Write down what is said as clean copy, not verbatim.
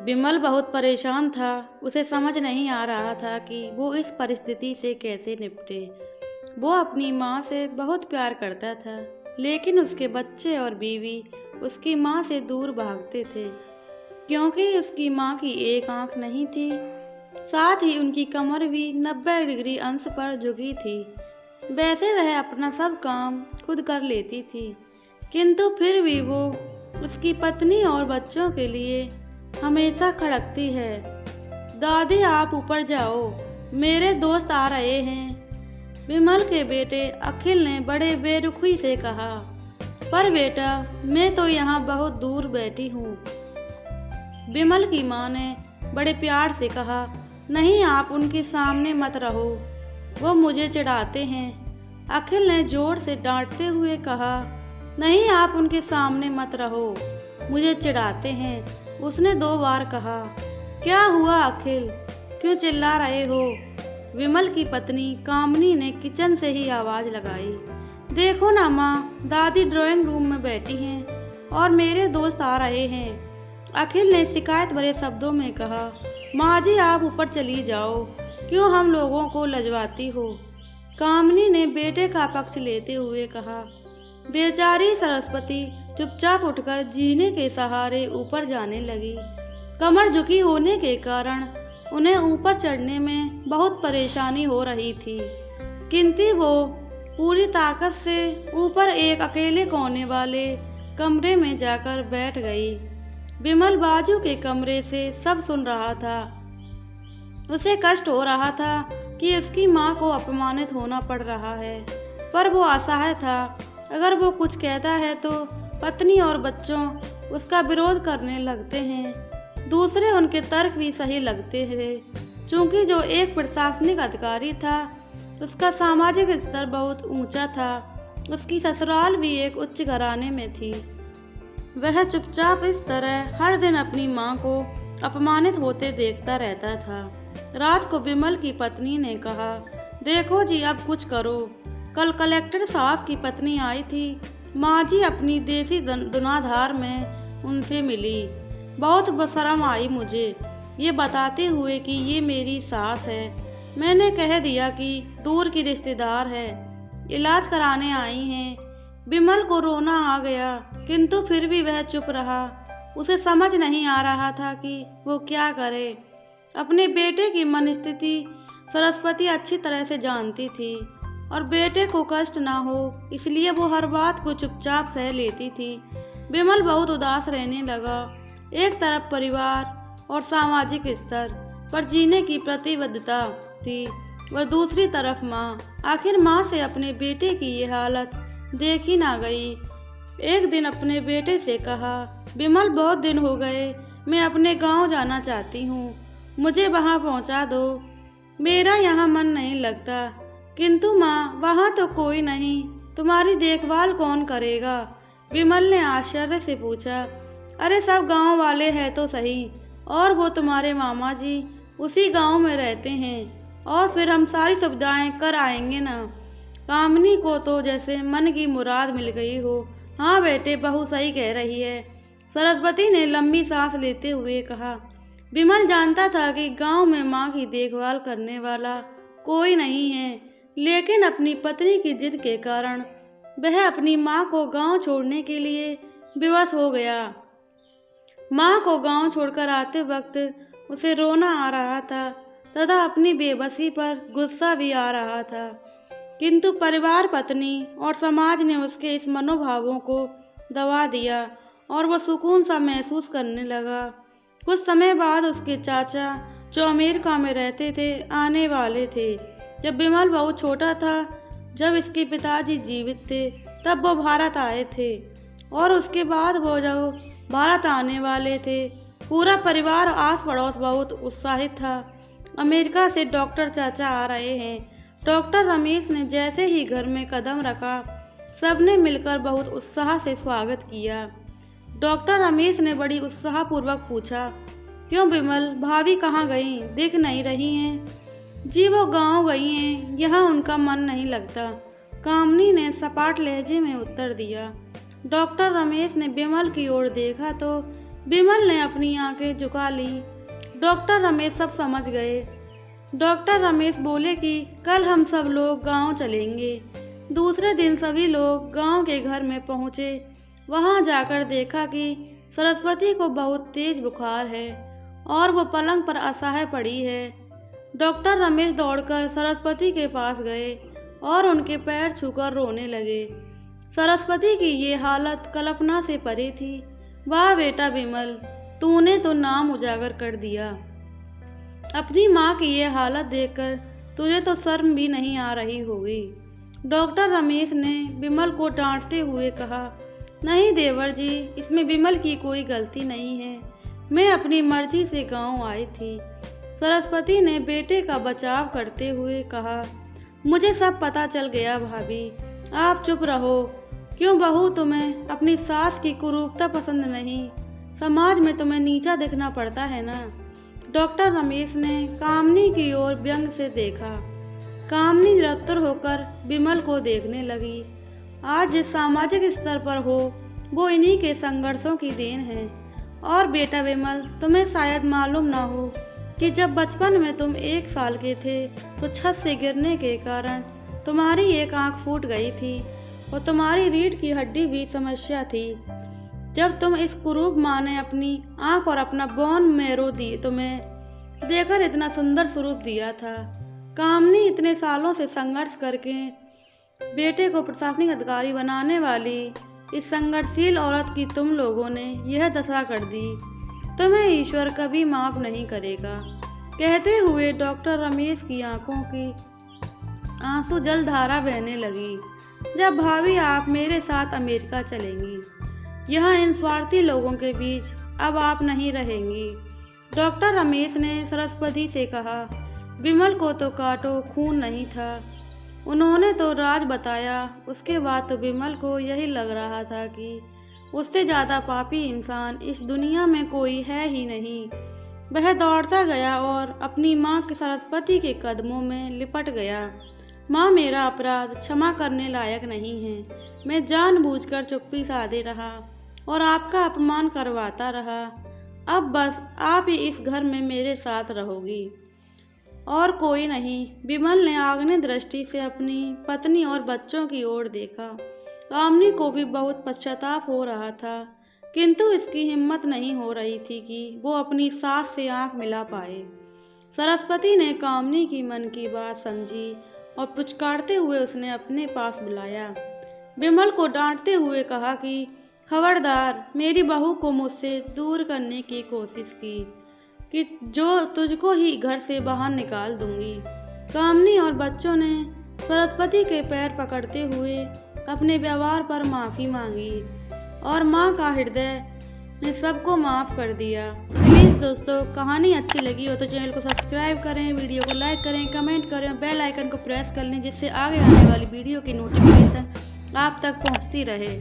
विमल बहुत परेशान था। उसे समझ नहीं आ रहा था कि वो इस परिस्थिति से कैसे निपटे। वो अपनी माँ से बहुत प्यार करता था, लेकिन उसके बच्चे और बीवी उसकी माँ से दूर भागते थे, क्योंकि उसकी माँ की एक आंख नहीं थी। साथ ही उनकी कमर भी 90 डिग्री अंश पर झुकी थी। वैसे वह अपना सब काम खुद कर लेती थी, किंतु फिर भी वो उसकी पत्नी और बच्चों के लिए हमेशा खड़कती है। दादी, आप ऊपर जाओ, मेरे दोस्त आ रहे हैं। विमल के बेटे अखिल ने बड़े बेरुखी से कहा। पर बेटा, मैं तो यहाँ बहुत दूर बैठी हूँ। विमल की माँ ने बड़े प्यार से कहा, नहीं, आप उनके सामने मत रहो, वो मुझे चिढ़ाते हैं। अखिल ने जोर से डांटते हुए कहा, नहीं, आप उनके सामने मत रहो, मुझे चिढ़ाते हैं। उसने 2 बार कहा। क्या हुआ अखिल, क्यों चिल्ला रहे हो? विमल की पत्नी कामनी ने किचन से ही आवाज़ लगाई। देखो ना माँ, दादी ड्राइंग रूम में बैठी हैं और मेरे दोस्त आ रहे हैं। अखिल ने शिकायत भरे शब्दों में कहा। माँ जी, आप ऊपर चली जाओ, क्यों हम लोगों को लजवाती हो? कामनी ने बेटे का पक्ष लेते हुए कहा। बेचारी सरस्वती चुपचाप उठकर जीने के सहारे ऊपर जाने लगी। कमर झुकी होने के कारण उन्हें ऊपर चढ़ने में बहुत परेशानी हो रही थी, किंतु वो पूरी ताकत से ऊपर एक अकेले कोने वाले कमरे में जाकर बैठ गई। विमल बाजू के कमरे से सब सुन रहा था। उसे कष्ट हो रहा था कि उसकी माँ को अपमानित होना पड़ रहा है, पर वो असहाय था। अगर वो कुछ कहता है तो पत्नी और बच्चों उसका विरोध करने लगते हैं। दूसरे उनके तर्क भी सही लगते थे। चूंकि जो एक प्रशासनिक अधिकारी था, उसका सामाजिक स्तर बहुत ऊंचा था। उसकी ससुराल भी एक उच्च घराने में थी। वह चुपचाप इस तरह हर दिन अपनी माँ को अपमानित होते देखता रहता था। रात को विमल की पत्नी ने कहा, देखो जी, अब कुछ करो। कल कलेक्टर साहब की पत्नी आई थी। माँ जी अपनी देसी धुनाधार में उनसे मिली। बहुत शर्म आई मुझे ये बताते हुए कि ये मेरी सास है। मैंने कह दिया कि दूर की रिश्तेदार है, इलाज कराने आई हैं। विमल को रोना आ गया, किंतु फिर भी वह चुप रहा। उसे समझ नहीं आ रहा था कि वो क्या करे। अपने बेटे की मन स्थिति सरस्वती अच्छी तरह से जानती थी और बेटे को कष्ट ना हो, इसलिए वो हर बात को चुपचाप सह लेती थी। विमल बहुत उदास रहने लगा। एक तरफ परिवार और सामाजिक स्तर पर जीने की प्रतिबद्धता थी और दूसरी तरफ माँ। आखिर माँ से अपने बेटे की ये हालत देखी ना गई। एक दिन अपने बेटे से कहा, विमल, बहुत दिन हो गए, मैं अपने गांव जाना चाहती हूँ, मुझे वहाँ पहुँचा दो। मेरा यहाँ मन नहीं लगता। किंतु माँ, वहाँ तो कोई नहीं, तुम्हारी देखभाल कौन करेगा? विमल ने आश्चर्य से पूछा। अरे, सब गांव वाले हैं तो सही, और वो तुम्हारे मामा जी उसी गांव में रहते हैं, और फिर हम सारी सुविधाएं कर आएंगे ना। कामनी को तो जैसे मन की मुराद मिल गई हो। हाँ बेटे, बहू सही कह रही है, सरस्वती ने लंबी सांस लेते हुए कहा। विमल जानता था कि गांव में माँ की देखभाल करने वाला कोई नहीं है, लेकिन अपनी पत्नी की जिद के कारण वह अपनी माँ को गांव छोड़ने के लिए विवश हो गया। माँ को गांव छोड़कर आते वक्त उसे रोना आ रहा था तथा अपनी बेबसी पर गुस्सा भी आ रहा था, किंतु परिवार, पत्नी और समाज ने उसके इस मनोभावों को दबा दिया और वह सुकून सा महसूस करने लगा। कुछ समय बाद उसके चाचा, जो अमेरिका में रहते थे, आने वाले थे। जब विमल बहुत छोटा था, जब इसके पिताजी जीवित थे, तब वो भारत आए थे, और उसके बाद वो जब भारत आने वाले थे, पूरा परिवार आस पड़ोस बहुत उत्साहित था। अमेरिका से डॉक्टर चाचा आ रहे हैं। डॉक्टर रमेश ने जैसे ही घर में कदम रखा, सबने मिलकर बहुत उत्साह से स्वागत किया। डॉक्टर रमेश ने बड़ी उत्साहपूर्वक पूछा, क्यों विमल, भाभी कहाँ गई, दिख नहीं रही हैं? जी, वो गांव गई हैं, यहाँ उनका मन नहीं लगता, कामनी ने सपाट लहजे में उत्तर दिया। डॉक्टर रमेश ने विमल की ओर देखा तो विमल ने अपनी आंखें झुका ली। डॉक्टर रमेश सब समझ गए। डॉक्टर रमेश बोले कि कल हम सब लोग गांव चलेंगे। दूसरे दिन सभी लोग गांव के घर में पहुंचे। वहां जाकर देखा कि सरस्वती को बहुत तेज बुखार है और वो पलंग पर असहाय पड़ी है। डॉक्टर रमेश दौड़कर सरस्वती के पास गए और उनके पैर छूकर रोने लगे। सरस्वती की ये हालत कल्पना से परे थी। वाह बेटा विमल, तूने तो नाम उजागर कर दिया। अपनी माँ की ये हालत देखकर तुझे तो शर्म भी नहीं आ रही होगी। डॉक्टर रमेश ने विमल को डांटते हुए कहा, नहीं देवर जी, इसमें विमल की कोई गलती नहीं है। मैं अपनी मर्जी से गांव आई थी। सरस्वती ने बेटे का बचाव करते हुए कहा, मुझे सब पता चल गया भाभी, आप चुप रहो। क्यों बहू, तुम्हें अपनी सास की कुरूपता पसंद नहीं? समाज में तुम्हें नीचा दिखना पड़ता है ना। डॉक्टर रमेश ने कामनी की ओर व्यंग से देखा। कामनी निरत्तर होकर विमल को देखने लगी। आज जिस सामाजिक स्तर पर हो वो इन्हीं के संघर्षों की देन है। और बेटा विमल, तुम्हें शायद मालूम ना हो कि जब बचपन में तुम 1 साल के थे तो छत से गिरने के कारण तुम्हारी एक आंख फूट गई थी और तुम्हारी रीढ़ की हड्डी भी समस्या थी। जब तुम इस कुरूप माँ ने अपनी आंख और अपना बोन मैरो दी तुम्हें देकर इतना सुंदर स्वरूप दिया था। कामनी इतने सालों से संघर्ष करके बेटे को प्रशासनिक अधिकारी बनाने वाली इस संघर्षशील औरत की तुम लोगों ने यह दशा कर दी। तुम्हें ईश्वर कभी माफ नहीं करेगा। कहते हुए डॉक्टर रमेश की आंखों की आंसू जल धारा बहने लगी। जब भाभी आप मेरे साथ अमेरिका चलेंगी, यहाँ इन स्वार्थी लोगों के बीच अब आप नहीं रहेंगी। डॉक्टर रमेश ने सरस्वती से कहा, विमल को तो काटो खून नहीं था। उन्होंने तो राज बताया। उसके बाद तो विमल को यही लग रहा था कि उससे ज़्यादा पापी इंसान इस दुनिया में कोई है ही नहीं। वह दौड़ता गया और अपनी माँ के सरस्वती के कदमों में लिपट गया। माँ, मेरा अपराध क्षमा करने लायक नहीं है। मैं जानबूझकर चुप्पी साधे रहा और आपका अपमान करवाता रहा। अब बस आप ही इस घर में मेरे साथ रहोगी और कोई नहीं। विमल ने आग्नेय दृष्टि से अपनी पत्नी और बच्चों की ओर देखा। कामनी को भी बहुत पश्चाताप हो रहा था, किंतु इसकी हिम्मत नहीं हो रही थी कि वो अपनी सास से आंख मिला पाए। सरस्वती ने कामनी की मन की बात समझी और पुचकारते हुए उसने अपने पास बुलाया। विमल को डांटते हुए कहा कि खबरदार, मेरी बहू को मुझसे दूर करने की कोशिश की कि जो तुझको ही घर से बाहर निकाल दूंगी। कामनी और बच्चों ने सरस्वती के पैर पकड़ते हुए अपने व्यवहार पर माफ़ी मांगी और माँ का हृदय ने सबको माफ़ कर दिया। प्लीज़ दोस्तों, कहानी अच्छी लगी हो तो चैनल को सब्सक्राइब करें, वीडियो को लाइक करें, कमेंट करें और बेल आइकन को प्रेस कर लें, जिससे आगे आने वाली वीडियो की नोटिफिकेशन आप तक पहुँचती रहे।